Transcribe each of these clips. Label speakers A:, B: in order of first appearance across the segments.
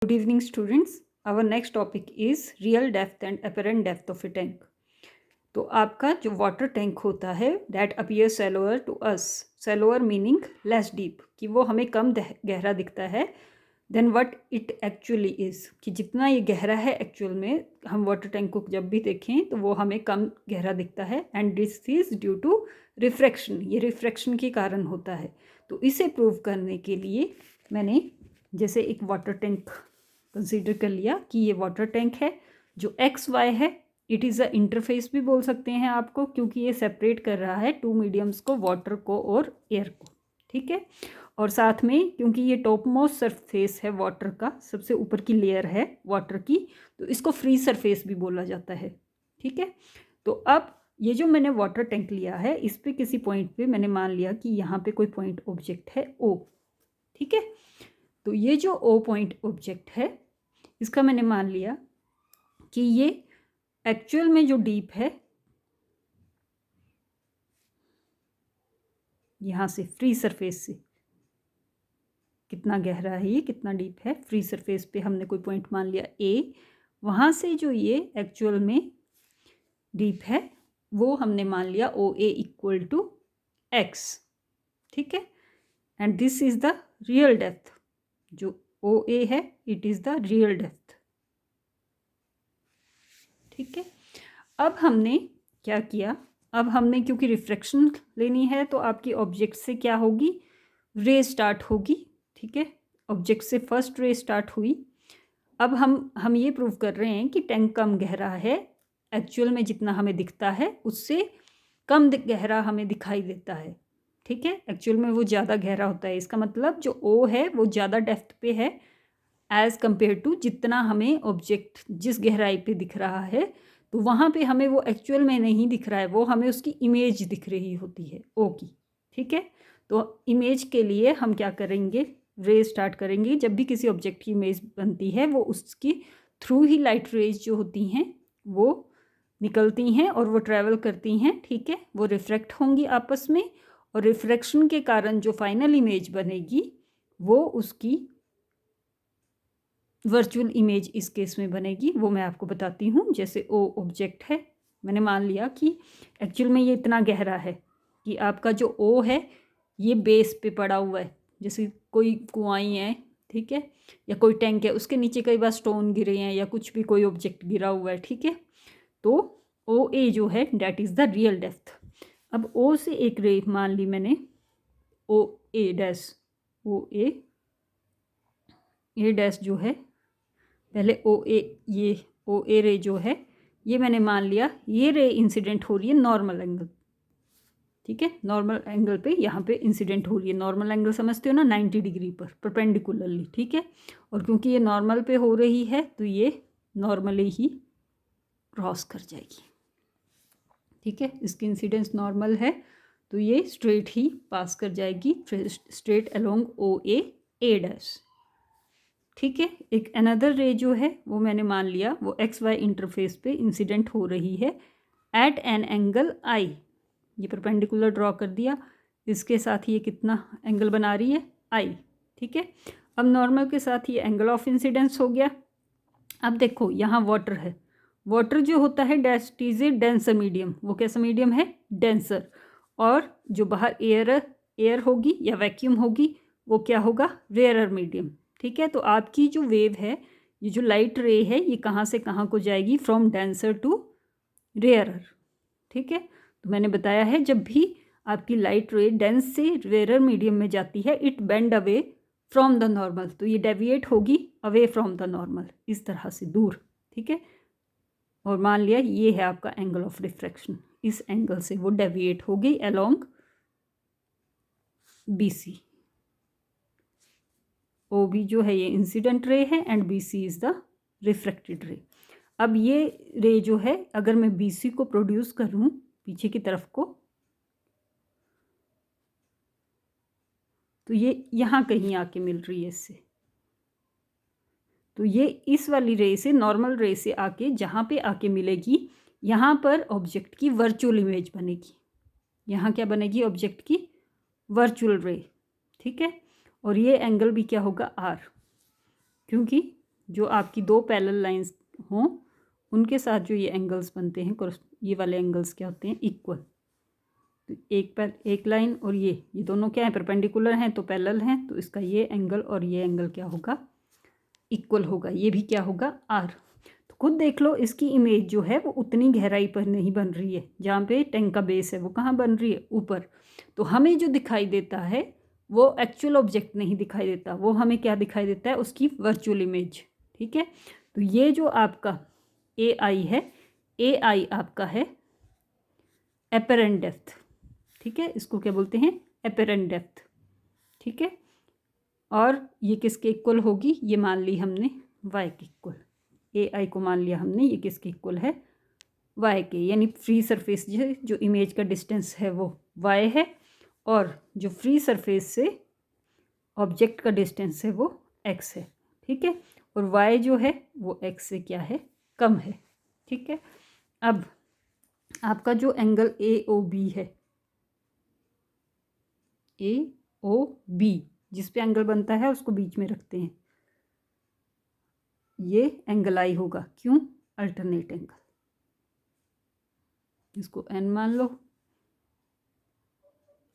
A: Good evening, students. Our next topic is real depth and apparent depth of a tank. तो आपका जो water tank होता है that appear shallower to us, shallower meaning less deep, कि वो हमें कम गहरा दिखता है than what it actually is, कि जितना ये गहरा है एक्चुअल में हम वाटर टैंक को जब भी देखें तो वो हमें कम गहरा दिखता है। And this is due to refraction, ये रिफ्रैक्शन के कारण होता है। तो इसे प्रूव करने के लिए मैंने जैसे एक वाटर टैंक कंसीडर कर लिया कि ये वाटर टैंक है जो एक्स वाई है। इट इज़ अ इंटरफेस भी बोल सकते हैं आपको, क्योंकि ये सेपरेट कर रहा है टू मीडियम्स को, वाटर को और एयर को। ठीक है, और साथ में क्योंकि ये टॉप मोस्ट सरफेस है वाटर का, सबसे ऊपर की लेयर है वाटर की, तो इसको फ्री सरफेस भी बोला जाता है। ठीक है, तो अब ये जो मैंने वाटर टैंक लिया है इस पे किसी पॉइंट पे मैंने मान लिया कि यहाँ पे कोई पॉइंट ऑब्जेक्ट है ओ। ठीक है, तो ये जो ओ पॉइंट ऑब्जेक्ट है इसका मैंने मान लिया कि ये एक्चुअल में जो डीप है यहाँ से फ्री सरफेस से कितना गहरा है, ये कितना डीप है, फ्री सरफेस पे हमने कोई पॉइंट मान लिया ए, वहाँ से जो ये एक्चुअल में डीप है वो हमने मान लिया ओ ए इक्वल टू एक्स। ठीक है, and this is the real depth, जो ओ ए है it is the real depth. ठीक है, अब हमने क्या किया, अब हमने क्योंकि रिफ्रैक्शन लेनी है तो आपकी ऑब्जेक्ट से क्या होगी, रे स्टार्ट होगी। ठीक है, ऑब्जेक्ट से फर्स्ट रे स्टार्ट हुई। अब हम ये प्रूव कर रहे हैं कि टैंक कम गहरा है, एक्चुअल में जितना हमें दिखता है उससे कम गहरा हमें दिखाई देता है। ठीक है, एक्चुअल में वो ज़्यादा गहरा होता है, इसका मतलब जो ओ है वो ज़्यादा डेप्थ पे है एज़ कम्पेयर टू जितना हमें ऑब्जेक्ट जिस गहराई पे दिख रहा है, तो वहाँ पे हमें वो एक्चुअल में नहीं दिख रहा है, वो हमें उसकी इमेज दिख रही होती है ओ की। ठीक है, तो इमेज के लिए हम क्या करेंगे, रे स्टार्ट करेंगे। जब भी किसी ऑब्जेक्ट की इमेज बनती है वो उसकी थ्रू ही लाइट रेज जो होती हैं वो निकलती हैं और वो ट्रैवल करती हैं। ठीक है, वो रिफ्रैक्ट होंगी आपस में, और रिफ्रैक्शन के कारण जो फाइनल इमेज बनेगी वो उसकी वर्चुअल इमेज इस केस में बनेगी। वो मैं आपको बताती हूँ। जैसे ओ ऑब्जेक्ट है, मैंने मान लिया कि एक्चुअल में ये इतना गहरा है कि आपका जो ओ है ये बेस पे पड़ा हुआ है, जैसे कोई कुआँ है, ठीक है, या कोई टैंक है, उसके नीचे कई बार स्टोन गिरे हैं या कुछ भी कोई ऑब्जेक्ट गिरा हुआ है। ठीक है, तो ओ ए जो है that is the real depth. अब ओ से एक रे मान ली मैंने ओ ए डैश, ओ ए डैश जो है पहले ओ ए, ये ओ ए रे जो है ये मैंने मान लिया ये रे इंसिडेंट हो रही है नॉर्मल एंगल। ठीक है, नॉर्मल एंगल पे यहाँ पे इंसिडेंट हो रही है। नॉर्मल एंगल समझते हो ना, 90 डिग्री पर परपेंडिकुलरली। ठीक है, और क्योंकि ये नॉर्मल पे हो रही है तो ये नॉर्मली ही क्रॉस कर जाएगी। ठीक है, इसकी इंसिडेंस नॉर्मल है तो ये स्ट्रेट ही पास कर जाएगी, स्ट्रेट अलोंग ओ ए डैश। ठीक है, एक अनदर रे जो है वो मैंने मान लिया वो एक्स वाई इंटरफेस पे इंसिडेंट हो रही है एट एन एंगल आई। ये परपेंडिकुलर ड्रॉ कर दिया, इसके साथ ये कितना एंगल बना रही है, आई। ठीक है, अब नॉर्मल के साथ ये एंगल ऑफ इंसिडेंस हो गया। अब देखो यहाँ वाटर है, वाटर जो होता है dash is a denser medium, वो कैसा मीडियम है, डेंसर। और जो बाहर एयर होगी या वैक्यूम होगी वो क्या होगा, रेयरर मीडियम। ठीक है, तो आपकी जो वेव है, ये जो लाइट रे है ये कहाँ से कहाँ को जाएगी, फ्रॉम डेंसर टू रेयरर। ठीक है, तो मैंने बताया है जब भी आपकी लाइट रे डेंस से रेयरर मीडियम में जाती है it bend away from the normal, तो ये डेविएट होगी अवे फ्रॉम द नॉर्मल, इस तरह से दूर। ठीक है, और मान लिया ये है आपका एंगल ऑफ रिफ्रैक्शन, इस एंगल से वो डेविएट हो गई along B C. O B जो है ये इंसिडेंट रे है and B C is the refracted ray. अब ये रे जो है अगर मैं बी सी को प्रोड्यूस करूँ पीछे की तरफ को, तो ये यहाँ कहीं आके मिल रही है इससे, तो ये इस वाली रे से, नॉर्मल रे से आके जहाँ पे आके मिलेगी यहाँ पर ऑब्जेक्ट की वर्चुअल इमेज बनेगी। यहाँ क्या बनेगी, ऑब्जेक्ट की वर्चुअल रे। ठीक है, और ये एंगल भी क्या होगा, आर, क्योंकि जो आपकी दो पैरेलल लाइंस हों उनके साथ जो ये एंगल्स बनते हैं, ये वाले एंगल्स क्या होते हैं, इक्वल। तो एक लाइन और ये दोनों क्या है, परपेंडिकुलर हैं तो पैरेलल हैं, तो इसका ये एंगल और ये एंगल क्या होगा, इक्वल होगा। ये भी क्या होगा, आर। तो खुद देख लो, इसकी इमेज जो है वो उतनी गहराई पर नहीं बन रही है। जहाँ पे टैंक का बेस है वो कहाँ बन रही है, ऊपर। तो हमें जो दिखाई देता है वो एक्चुअल ऑब्जेक्ट नहीं दिखाई देता, वो हमें क्या दिखाई देता है, उसकी वर्चुअल इमेज। ठीक है, तो ये जो आपका ए आई है, ए आई आपका है एपेरेंट डेप्थ। ठीक है, इसको क्या बोलते हैं, एपेरेंट डेप्थ। ठीक है, और ये किसके इक्वल होगी, ये मान ली हमने वाई के इक्वल। ए आई को मान लिया हमने ये किसके इक्वल है, वाई के। यानी फ्री सरफेस जो इमेज का डिस्टेंस है वो वाई है, और जो फ्री सरफेस से ऑब्जेक्ट का डिस्टेंस है वो एक्स है। ठीक है, और वाई जो है वो एक्स से क्या है, कम है। ठीक है, अब आपका जो एंगल ए ओ बी है, ए ओ बी जिस पे एंगल बनता है उसको बीच में रखते हैं, ये एंगल आई होगा। क्यों, अल्टरनेट एंगल। इसको एन मान लो,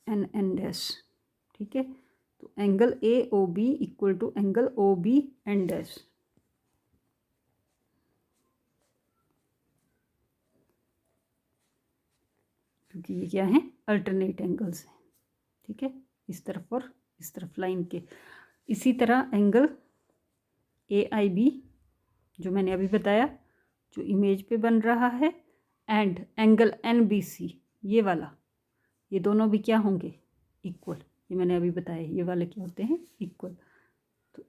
A: एन एन डैश। ठीक है, तो angle A O B equal to angle O B N dash. क्योंकि ये क्या है, अल्टरनेट एंगल्स हैं। ठीक है, इस तरफ और इस तरफ लाइन के। इसी तरह एंगल ए आई बी जो मैंने अभी बताया, जो इमेज पे बन रहा है, and angle N B C ये वाला, ये दोनों भी क्या होंगे, इक्वल। ये मैंने अभी बताया, ये वाले क्या होते हैं, इक्वल। तो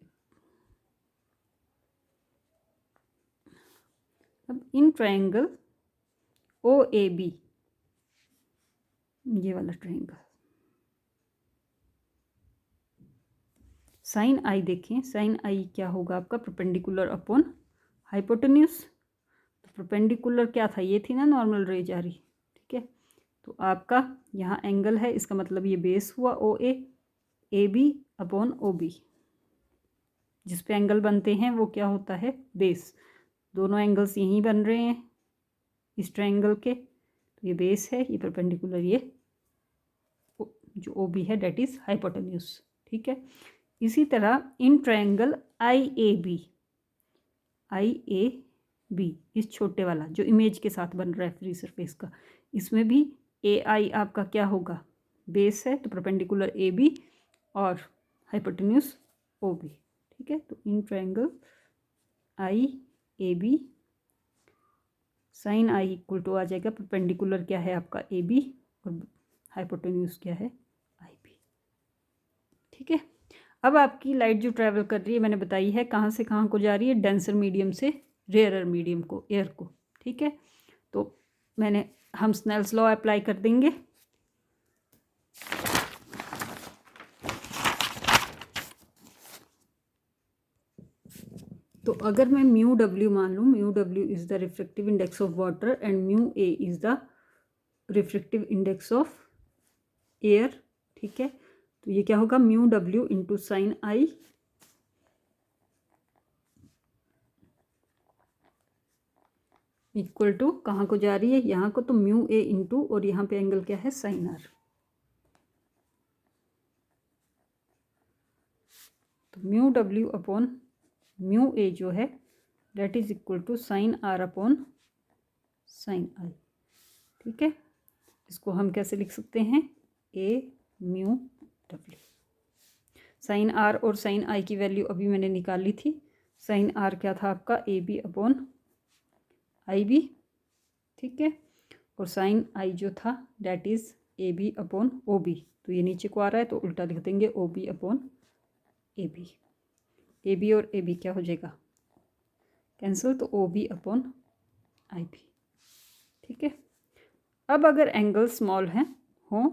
A: अब in triangle O A B, ये वाला ट्रायंगल, साइन आई देखें, साइन आई क्या होगा आपका, परपेंडिकुलर अपॉन हाइपोटेन्यूज। तो परपेंडिकुलर क्या था, ये थी ना नॉर्मल रे जा रही। ठीक है, तो आपका यहाँ एंगल है, इसका मतलब ये बेस हुआ A B upon O B. जिस पे एंगल बनते हैं वो क्या होता है, बेस। दोनों एंगल्स यहीं बन रहे हैं इस ट्रायंगल के, तो ये बेस है, ये परपेंडिकुलर, ये जो ओ बी है डेट इज हाइपोटेन्यूज। ठीक है, इसी तरह इन ट्रायंगल आई ए बी इस छोटे वाला जो इमेज के साथ बन रहा है फ्री सरफेस का, इसमें भी ए आई आपका क्या होगा, बेस है, तो परपेंडिकुलर ए बी और हाइपोटेन्यूज ओ बी। ठीक है, तो in triangle I A B sine I equal to आ जाएगा, परपेंडिकुलर क्या है आपका ए बी और हाइपोटेन्यूज क्या है, आई बी। ठीक है, अब आपकी लाइट जो ट्रैवल कर रही है मैंने बताई है कहाँ से कहाँ को जा रही है, डेंसर मीडियम से रेयरर मीडियम को, एयर को। ठीक है, तो हम स्नेल्स लॉ अप्लाई कर देंगे। तो अगर मैं म्यू डब्ल्यू मान लूँ, mu W is the refractive index of water and mu A is the refractive index of air. ठीक है, तो ये क्या होगा, mu W into sine I equal to कहाँ को जा रही है, यहाँ को, तो म्यू ए इंटू, और यहाँ पे एंगल क्या है, साइन आर। तो mu W upon mu A जो है that is equal to sine R upon sine I. ठीक है, इसको हम कैसे लिख सकते हैं, A mu W. Sine R और साइन आई की वैल्यू अभी मैंने निकाली थी। साइन आर क्या था आपका, A B upon I B. ठीक है, और साइन आई जो था that is A B upon O B. तो ये नीचे को आ रहा है तो उल्टा लिख देंगे, O B upon A B. A B और ए बी क्या हो जाएगा, कैंसिल, तो O B upon I B. ठीक है, अब अगर एंगल स्मॉल हैं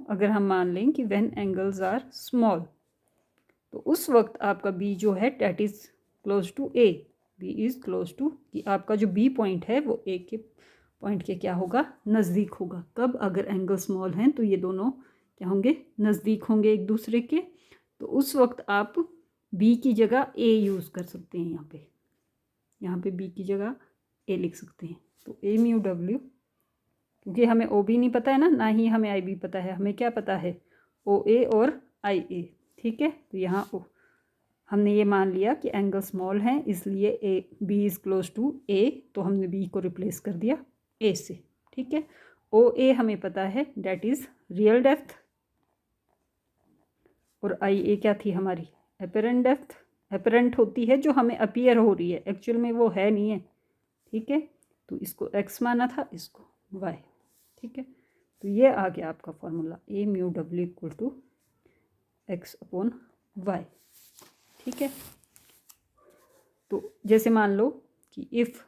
A: अगर हम मान लें कि व्हेन एंगल्स आर स्मॉल, तो उस वक्त आपका बी जो है that is close to A, B is close to, कि आपका जो बी पॉइंट है वो ए के पॉइंट के क्या होगा, नज़दीक होगा। कब, अगर एंगल स्मॉल हैं तो ये दोनों क्या होंगे, नज़दीक होंगे एक दूसरे के। तो उस वक्त आप बी की जगह ए यूज़ कर सकते हैं यहाँ पे। यहाँ पे बी की जगह ए लिख सकते हैं। तो ए म्यू डब्ल्यू, क्योंकि हमें ओ बी नहीं पता है ना ही हमें आई बी पता है, हमें क्या पता है ओ ए और आई ए। ठीक है, तो यहाँ हमने ये मान लिया कि एंगल स्मॉल है, इसलिए A B is close to A, तो हमने बी को रिप्लेस कर दिया ए से। ठीक है, ओ ए हमें पता है डैट इज़ रियल डेप्थ, और आई ए क्या थी हमारी एपरेंट डेप्थ। एपरेंट होती है जो हमें अपीयर हो रही है, एक्चुअल में वो है नहीं है। ठीक है, तो इसको एक्स माना था, इसको वाई। ठीक है, तो ये आ गया आपका formula A mu W equal to X upon Y. ठीक है, तो जैसे मान लो कि इफ़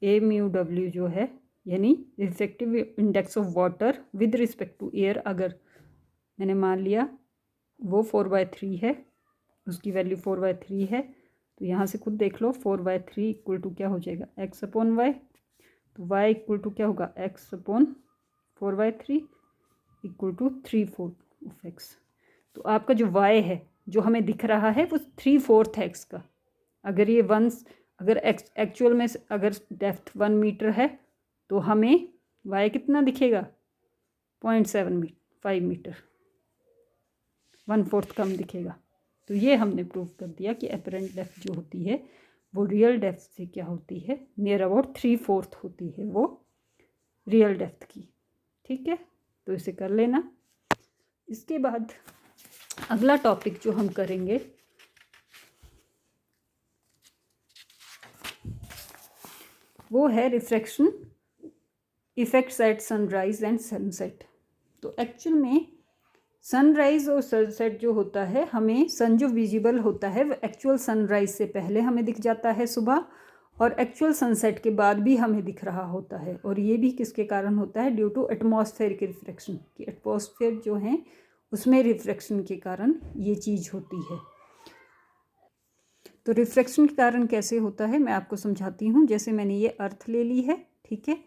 A: ए म्यू डब्ल्यू जो है यानी refractive index of water with respect to air, अगर मैंने मान लिया वो 4/3 है, उसकी वैल्यू 4/3 है, तो यहाँ से खुद देख लो 4/3 इक्वल टू क्या हो जाएगा एक्स अपॉन वाई। तो वाई इक्वल टू क्या होगा X upon 4/3 equal to 3/4 of X. तो आपका जो वाई है जो हमें दिख रहा है वो 3/4 है एक्स का। अगर ये अगर एक्चुअल में अगर डेप्थ 1 मीटर है तो हमें वाई कितना दिखेगा 0.75 मीटर, 1/4 कम दिखेगा। तो ये हमने प्रूव कर दिया कि एपरेंट डेप्थ जो होती है वो रियल डेप्थ से क्या होती है नियर अबाउट 3/4 होती है वो रियल डेप्थ की। ठीक है, तो इसे कर लेना। इसके बाद अगला टॉपिक जो हम करेंगे वो है refraction effects at sunrise and sunset. तो एक्चुअल में सनराइज़ और सनसेट जो होता है, हमें सन जो विजिबल होता है वो एक्चुअल सनराइज से पहले हमें दिख जाता है सुबह, और एक्चुअल सनसेट के बाद भी हमें दिख रहा होता है। और ये भी किसके कारण होता है ड्यू टू एटमॉस्फेयर के रिफ्रैक्शन, कि एटमॉस्फेयर जो है उसमें रिफ्रैक्शन के कारण ये चीज़ होती है। तो रिफ्रैक्शन के कारण कैसे होता है मैं आपको समझाती हूँ। जैसे मैंने ये अर्थ ले ली है, ठीक है,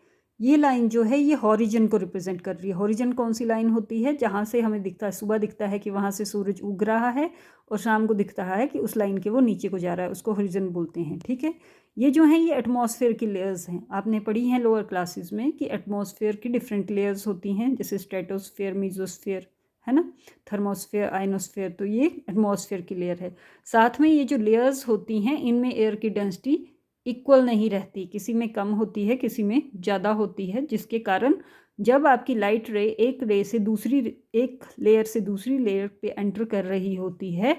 A: ये लाइन जो है ये हॉरिजन को रिप्रेजेंट कर रही है। हॉरिजन कौन सी लाइन होती है जहाँ से हमें दिखता है, सुबह दिखता है कि वहाँ से सूरज उग रहा है, और शाम को दिखता है कि उस लाइन के वो नीचे को जा रहा है, उसको हॉरिजन बोलते हैं। ठीक है, ये जो हैं ये एटमॉस्फेयर की लेयर्स हैं। आपने पढ़ी हैं लोअर क्लासेस में कि एटमॉस्फेयर की डिफरेंट लेयर्स होती हैं, जैसे स्ट्रेटोस्फेयर, मीजोस्फेयर, है ना, थर्मोस्फेयर, आइनोस्फेयर। तो ये एटमॉस्फेयर की लेयर है। साथ में ये जो लेयर्स होती हैं इनमें एयर की डेंसिटी इक्वल नहीं रहती, किसी में कम होती है, किसी में ज़्यादा होती है, जिसके कारण जब आपकी लाइट रे एक लेयर से दूसरी लेयर पे एंटर कर रही होती है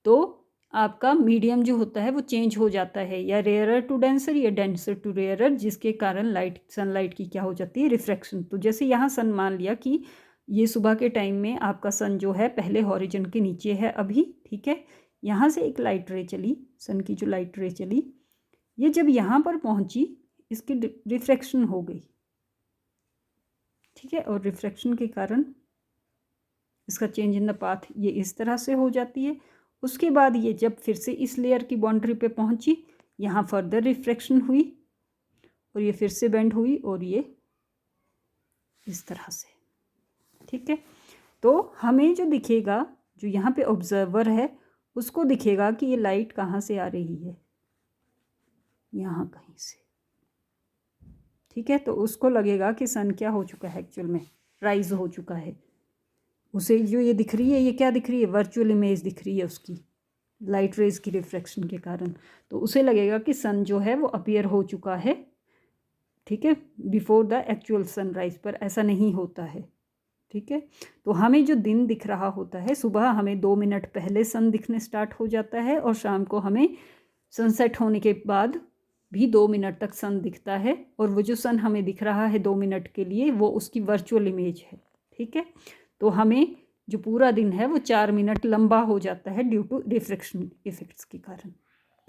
A: तो आपका मीडियम जो होता है वो चेंज हो जाता है, या रेयरर टू डेंसर या डेंसर टू रेयरर, जिसके कारण सनलाइट की क्या हो जाती है रिफ्रैक्शन। तो जैसे यहाँ सन मान लिया कि ये सुबह के टाइम में आपका सन जो है पहले हॉरिजन के नीचे है अभी, ठीक है, यहाँ से एक लाइट रे चली, सन की जो लाइट रे चली, ये जब यहाँ पर पहुँची इसकी रिफ्रैक्शन हो गई, ठीक है, और रिफ्रैक्शन के कारण इसका चेंज इन द पाथ ये इस तरह से हो जाती है। उसके बाद ये जब फिर से इस लेयर की बाउंड्री पे पहुँची, यहाँ फर्दर रिफ्रैक्शन हुई और ये फिर से बेंड हुई और ये इस तरह से, ठीक है। तो हमें जो दिखेगा, जो यहाँ पे ऑब्जर्वर है उसको दिखेगा कि ये लाइट कहाँ से आ रही है, यहाँ कहीं से, ठीक है। तो उसको लगेगा कि सन क्या हो चुका है, एक्चुअल में राइज हो चुका है। उसे जो ये दिख रही है, ये क्या दिख रही है, वर्चुअल इमेज दिख रही है उसकी, लाइट रेज की रिफ्रैक्शन के कारण। तो उसे लगेगा कि सन जो है वो अपीयर हो चुका है, ठीक है, बिफोर द एक्चुअल सनराइज। पर ऐसा नहीं होता है, ठीक है। तो हमें जो दिन दिख रहा होता है, सुबह हमें 2 मिनट पहले सन दिखने स्टार्ट हो जाता है, और शाम को हमें सनसेट होने के बाद भी 2 मिनट तक सन दिखता है। और वो जो सन हमें दिख रहा है 2 मिनट के लिए, वो उसकी वर्चुअल इमेज है, ठीक है। तो हमें जो पूरा दिन है वो 4 मिनट लंबा हो जाता है ड्यू टू रिफ्रैक्शन इफेक्ट्स के कारण।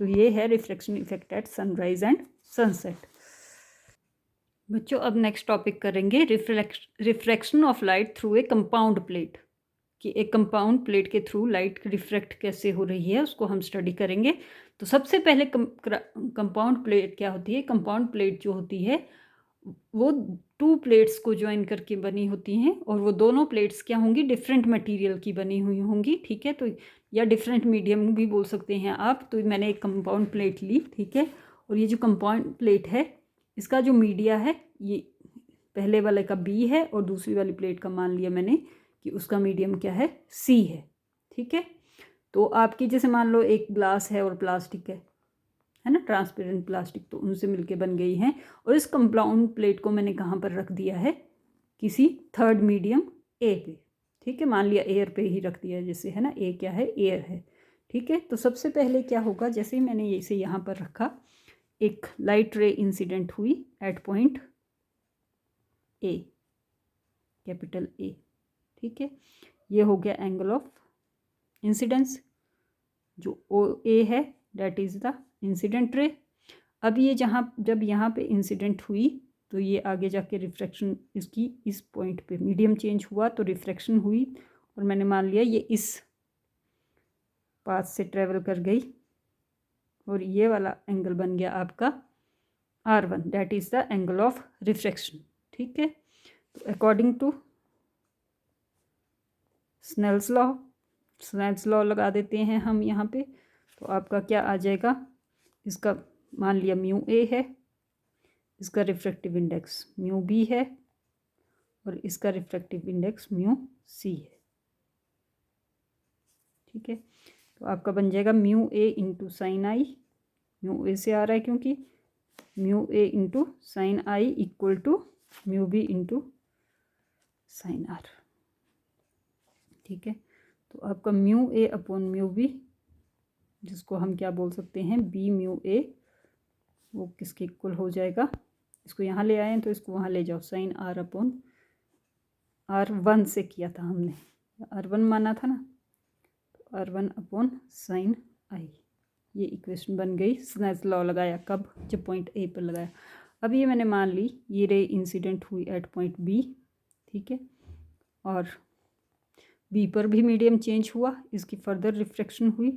A: तो ये है refraction effect at sunrise and sunset. बच्चों अब नेक्स्ट टॉपिक करेंगे refraction of light through a compound plate, कि एक कंपाउंड प्लेट के थ्रू लाइट रिफ्रैक्ट कैसे हो रही है उसको हम स्टडी करेंगे। तो सबसे पहले कंपाउंड प्लेट क्या होती है, कंपाउंड प्लेट जो होती है वो 2 प्लेट्स को जॉइन करके बनी होती हैं और वो दोनों प्लेट्स क्या होंगी, डिफरेंट मटेरियल की बनी हुई होंगी, ठीक है। तो या डिफरेंट मीडियम भी बोल सकते हैं आप। तो मैंने एक कंपाउंड प्लेट ली, ठीक है, और ये जो कंपाउंड प्लेट है इसका जो मीडिया है ये पहले वाले का बी है और दूसरी वाली प्लेट का मान लिया मैंने कि उसका मीडियम क्या है, सी है, ठीक है। तो आपकी जैसे मान लो एक ग्लास है और प्लास्टिक है ना, ट्रांसपेरेंट प्लास्टिक, तो उनसे मिलके बन गई हैं। और इस कंपाउंड प्लेट को मैंने कहाँ पर रख दिया है, किसी थर्ड मीडियम ए पे, ठीक है। मान लिया एयर पे ही रख दिया, जैसे है ना, ए क्या है, एयर है, ठीक है। तो सबसे पहले क्या होगा, जैसे ही मैंने इसे यहाँ पर रखा, एक लाइट रे इंसिडेंट हुई at point A, capital A, ठीक है। ये हो गया एंगल ऑफ इंसिडेंस, जो ओ ए है that is the incident ray. अब ये जब यहाँ पे इंसिडेंट हुई तो ये आगे जाके रिफ्रैक्शन इसकी इस पॉइंट पे मीडियम चेंज हुआ तो रिफ्रैक्शन हुई, और मैंने मान लिया ये इस पाथ से ट्रेवल कर गई और ये वाला एंगल बन गया आपका R1, that is the angle of refraction, ठीक है। तो अकॉर्डिंग टू स्नेल्स लॉ लगा देते हैं हम यहाँ पे। तो आपका क्या आ जाएगा, इसका मान लिया म्यू ए है, इसका रिफ्रैक्टिव इंडेक्स म्यू बी है और इसका रिफ्रैक्टिव इंडेक्स म्यू सी है, ठीक है। तो आपका बन जाएगा mu A into sine I, mu A से आ रहा है क्योंकि, mu A into sine I equal to mu B into sine R, ठीक है। तो आपका mu A upon mu B, जिसको हम क्या बोल सकते हैं, बी म्यू ए, वो किसके इक्वल हो जाएगा, इसको यहाँ ले आए हैं तो इसको वहाँ ले जाओ, साइन आर अपॉन R1 से किया था हमने, R1 माना था ना, तो R1 अपॉन साइन आई, ये इक्वेशन बन गई। स्नेल्स लॉ लगाया कब, जब पॉइंट ए पर लगाया। अब ये मैंने मान ली ये रे इंसिडेंट हुई एट पॉइंट बी, ठीक है, और बी पर भी मीडियम चेंज हुआ, इसकी फर्दर रिफ्रैक्शन हुई,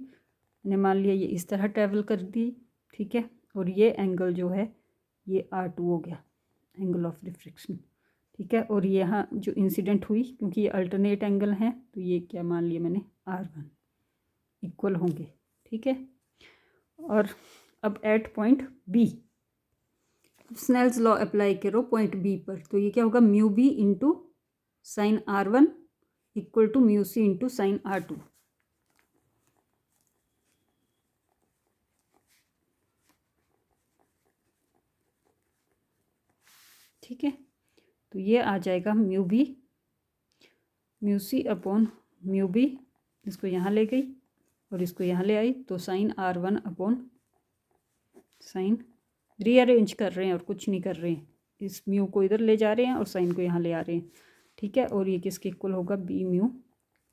A: मैंने मान लिया ये इस तरह ट्रैवल कर दी, ठीक है। और ये एंगल जो है ये R2 हो गया, एंगल ऑफ रिफ्रैक्शन, ठीक है। और यहाँ जो इंसिडेंट हुई, क्योंकि ये अल्टरनेट एंगल हैं, तो ये क्या मान लिया मैंने, R1 इक्वल होंगे, ठीक है। और अब at point B Snell's law apply करो पॉइंट बी पर, तो ये क्या होगा, mu B into sine R1 equal to mu C into sine R2, ठीक है। तो ये आ जाएगा mu B mu C upon mu B, इसको यहाँ ले गई और इसको यहाँ ले आई, तो sign R1 upon sine, rearrange कर रहे हैं और कुछ नहीं कर रहे हैं, इस म्यू को इधर ले जा रहे हैं और साइन को यहाँ ले आ रहे हैं, ठीक है। और ये किसके इक्वल होगा, बी म्यू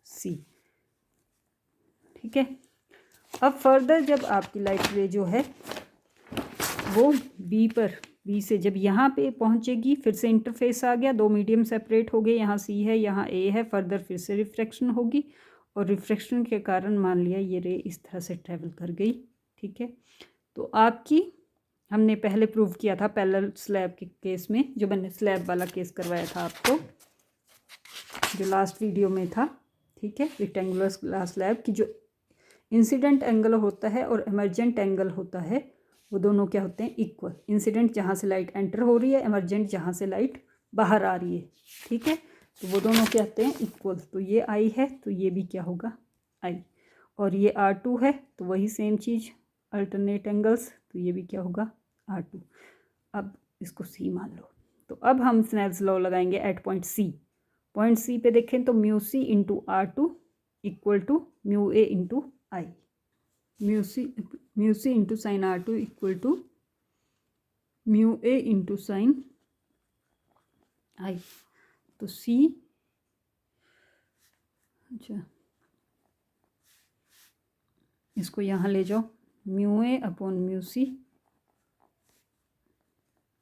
A: सी, ठीक है। अब फर्दर जब आपकी लाइट रे जो है वो बी से जब यहाँ पे पहुँचेगी, फिर से इंटरफेस आ गया, दो मीडियम सेपरेट हो गए, यहाँ सी है यहाँ ए है, फर्दर फिर से रिफ्रैक्शन होगी और रिफ्रैक्शन के कारण मान लिया ये रे इस तरह से ट्रैवल कर गई, ठीक है। तो आपकी हमने पहले प्रूव किया था पैरेलल स्लैब के केस में, जो मैंने स्लैब वाला केस करवाया था आपको, जो लास्ट वीडियो में था, ठीक है। रेक्टेंगुलर ग्लास स्लैब की जो इंसिडेंट एंगल होता है और इमर्जेंट एंगल होता है, वो दोनों क्या होते हैं, इक्वल। इंसिडेंट जहाँ से लाइट एंटर हो रही है, इमर्जेंट जहाँ से लाइट बाहर आ रही है, ठीक है। तो वो दोनों क्या होते हैं, इक्वल। तो ये आई है तो ये भी क्या होगा, आई, और ये R2 है तो वही सेम चीज़, अल्टरनेट एंगल्स, तो ये भी क्या होगा, R2। अब इसको C मान लो। तो अब हम स्नेल्स लॉ लगाएंगे at point C। Point C पे देखें तो mu C into R2 equal to mu A into I, mu C into sine R2 equal to mu A into sine I. तो C, अच्छा इसको यहाँ ले जाओ, mu A upon mu C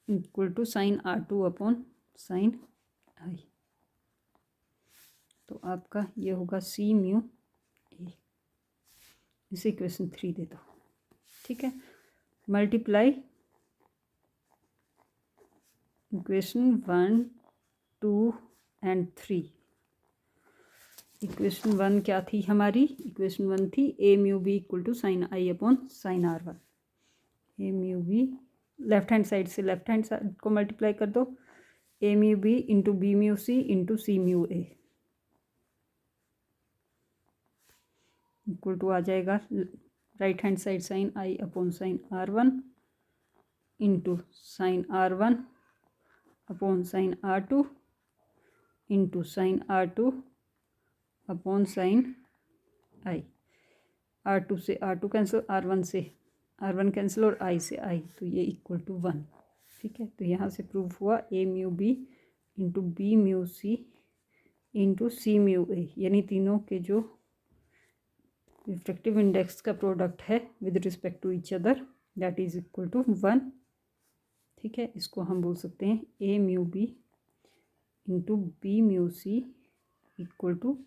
A: equal to sine R2 upon sine I. तो आपका ये होगा C म्यू ए, इसे इक्वेशन 3 दे दो, ठीक है। Multiply equation 1, 2 and 3। इक्वेशन 1 क्या थी हमारी? इक्वेशन 1 थी A mu B equal to sine I upon sine R one. A mu B left hand side से लेफ्ट हैंड साइड को मल्टीप्लाई कर दो, A mu B into B mu C into C mu A equal to आ जाएगा right hand side sine I upon sine R one into sine R one upon sine R two into sine R two upon sine I. R to से R two cancel, R one से R one cancel और I से आई, तो ये equal to 1। ठीक है, तो यहाँ से प्रूफ हुआ A mu B into B mu C into C mu A, यानी तीनों के जो रिफ्रैक्टिव इंडेक्स का प्रोडक्ट है with respect to each other that is equal to 1। ठीक है, इसको हम बोल सकते हैं A mu B into B mu C equal to,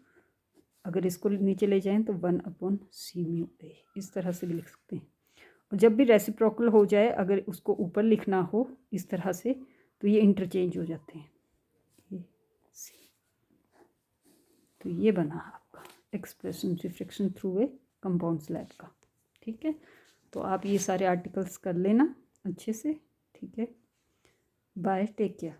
A: अगर इसको नीचे ले जाएं तो 1 अपॉन सी म्यू ए, इस तरह से भी लिख सकते हैं। और जब भी रेसिप्रोकल हो जाए, अगर उसको ऊपर लिखना हो इस तरह से, तो ये इंटरचेंज हो जाते हैं। ए सी, तो ये बना आपका expression refraction through a compound slab का। ठीक है, तो आप ये सारे आर्टिकल्स कर लेना अच्छे से। ठीक है, बाय, टेक केयर।